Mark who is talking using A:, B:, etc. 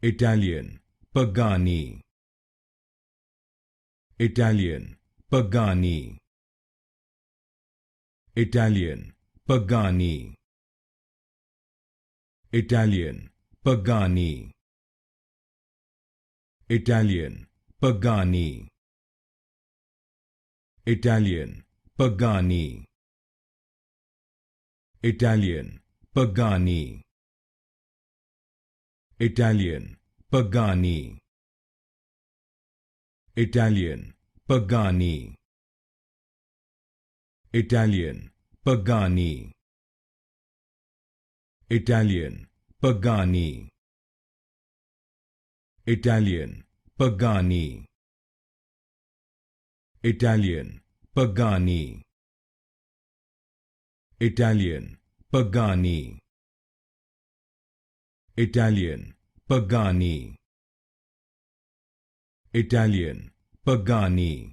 A: Italian, Pagani. Italian, Pagani. Italian, Pagani. Italian, Pagani. Italian, Pagani. Italian, Pagani. Italian, Pagani. Italian, Pagani. Italian, Pagani. Italian, Pagani. Italian, Pagani. Italian, Pagani. Italian, Pagani. Italian, Pagani. Italian, Pagani. Italian, Pagani.